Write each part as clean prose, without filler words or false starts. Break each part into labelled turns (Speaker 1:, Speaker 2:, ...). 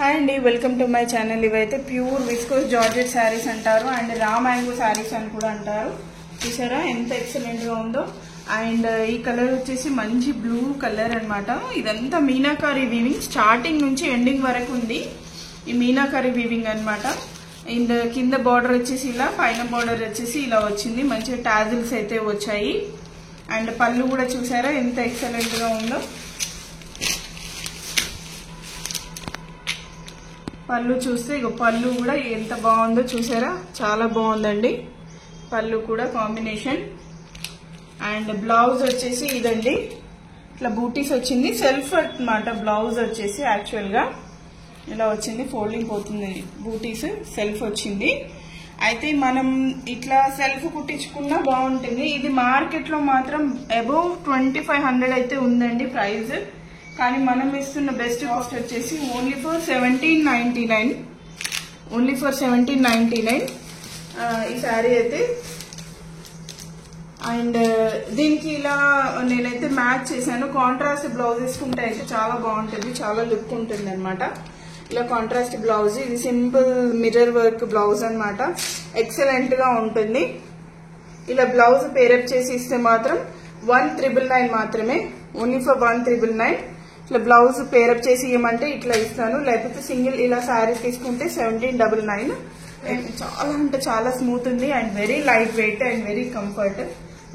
Speaker 1: Hi అండి, welcome to my channel. ఇవైతే pure viscose georgette saris అంటారు అండ్ రా మ్యాంగో శారీస్ అని కూడా అంటారు. చూసారా ఎంత ఎక్సలెంట్ గా ఉందో. అండ్ ఈ కలర్ వచ్చేసి మంచి బ్లూ కలర్ అన్నమాట. ఇదంతా మీనాకారి వీవింగ్, స్టార్టింగ్ నుంచి ఎండింగ్ వరకు ఉంది ఈ మీనాకారి వీవింగ్ అన్నమాట. అండ్ కింద బార్డర్ వచ్చేసి ఇలా, పైన బార్డర్ వచ్చేసి ఇలా వచ్చింది. మంచిగా టాజిల్స్ అయితే వచ్చాయి. అండ్ పళ్ళు కూడా చూసారా ఎంత ఎక్సలెంట్ గా ఉందో. పళ్ళు చూస్తే ఇక పళ్ళు కూడా ఎంత బాగుందో చూసారా, చాలా బాగుందండి పళ్ళు కూడా కాంబినేషన్. అండ్ బ్లౌజ్ వచ్చేసి ఇదండి, ఇట్లా బూటీస్ వచ్చింది. సెల్ఫ్ అన్నమాట బ్లౌజ్ వచ్చేసి. యాక్చువల్ గా ఇలా వచ్చింది, ఫోల్డింగ్ పోతుంది బూటీస్, సెల్ఫ్ వచ్చింది. అయితే మనం ఇట్లా సెల్ఫ్ కుట్టించుకున్నా బాగుంటుంది. ఇది మార్కెట్ లో మాత్రం అబౌవ్ 2500 అయితే ఉందండి ప్రైస్. కానీ మనం ఇస్తున్న బెస్ట్ కాస్ట్ వచ్చేసి ఓన్లీ ఫర్ 1799. ఓన్లీ ఫర్ 1799 ఈ శారీ అయితే. అండ్ దీనికి ఇలా నేనైతే మ్యాచ్ చేశాను. కాంట్రాస్ట్ బ్లౌజ్ వేసుకుంటే అయితే చాలా బాగుంటుంది, చాలా లుక్ ఉంటుంది అనమాట. ఇలా కాంట్రాస్ట్ బ్లౌజ్, ఇది సింపుల్ మిర్రర్ వర్క్ బ్లౌజ్ అనమాట. ఎక్సలెంట్ గా ఉంటుంది. ఇలా బ్లౌజ్ పేరప్ చేసి ఇస్తే మాత్రం 1999 మాత్రమే. Only for 1999. ఇట్లా బ్లౌజ్ పేరప్ చేసి ఇవ్వమంటే ఇట్లా ఇస్తాను, లేకపోతే సింగిల్ ఇలా శారీ తీసుకుంటే 1799. చాలా అంటే చాలా స్మూత్ ఉంది and very light weight and very comfort.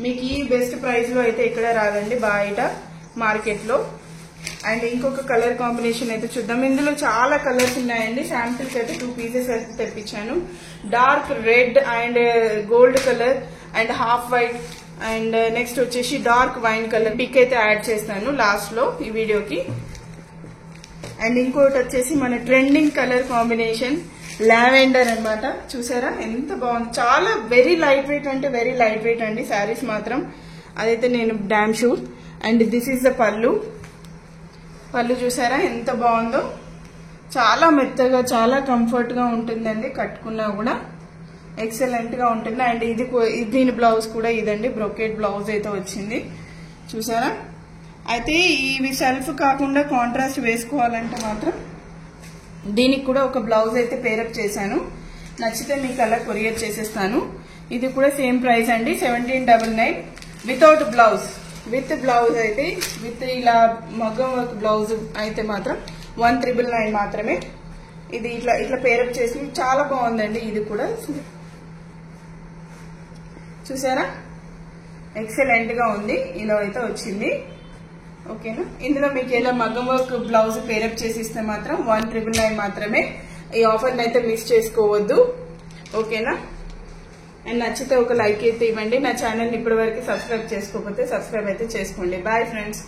Speaker 1: మీకు ఈ బెస్ట్ ప్రైస్ లో అయితే ఇక్కడ రాదండి బయట మార్కెట్ లో. అండ్ ఇంకొక కలర్ కాంబినేషన్ అయితే చూద్దాం. ఇందులో చాలా కలర్స్ ఉన్నాయండి. శాంపిల్స్ అయితే 2 పీసెస్ అయితే తెప్పించాను. Dark red and gold colour and half white and next వచ్చేసి డార్క్ వైన్ కలర్. పిక్ అయితే యాడ్ చేస్తాను లాస్ట్ లో ఈ వీడియోకి. అండ్ ఇంకోటి వచ్చేసి మన ట్రెండింగ్ కలర్ కాంబినేషన్ లావెండర్ అన్నమాట. చూసారా ఎంత బాగుంది, చాలా వెరీ లైట్ వెయిట్ అంటే వెరీ లైట్ వెయిట్ అండి శారీస్ మాత్రం. అదైతే నేను damn sure. And this is the పళ్ళు. పళ్ళు చూసారా ఎంత బాగుందో, చాలా మెత్తగా చాలా కంఫర్ట్ గా ఉంటుందండి, కట్టుకున్నా కూడా ఎక్సలెంట్ గా ఉంటుంది. అండ్ ఇది దీని బ్లౌజ్ కూడా ఇదండి, బ్రొకెట్ బ్లౌజ్ అయితే వచ్చింది చూసారా. అయితే ఇవి సెల్ఫ్ కాకుండా కాంట్రాస్ట్ వేసుకోవాలంటే మాత్రం దీనికి కూడా ఒక బ్లౌజ్ అయితే పేరప్ చేశాను. నచ్చితే మీకు అలా కొరియర్ చేసేస్తాను. ఇది కూడా సేమ్ ప్రైస్ అండి, 1799 వితౌట్ బ్లౌజ్. విత్ బ్లౌజ్ అయితే, విత్ ఇలా మగ్గం వర్క్ బ్లౌజ్ అయితే మాత్రం 1999 మాత్రమే. ఇది ఇట్లా ఇట్లా పేరప్ చేసి చాలా బాగుందండి. ఇది కూడా చూసారా ఎక్సలెంట్ గా ఉంది. ఇలా అయితే వచ్చింది. ఓకేనా, ఇందులో మీకు ఇలా మగ్గం వర్క్ బ్లౌజ్ పేరప్ చేసి ఇస్తే మాత్రం 1999 మాత్రమే. ఈ ఆఫర్ని అయితే మిస్ చేసుకోవద్దు. ఓకేనా, అండ్ నచ్చితే ఒక లైక్ అయితే ఇవ్వండి. నా ఛానల్ని ఇప్పటి వరకు సబ్స్క్రైబ్ చేసుకోకపోతే సబ్స్క్రైబ్ అయితే చేసుకోండి. Bye friends.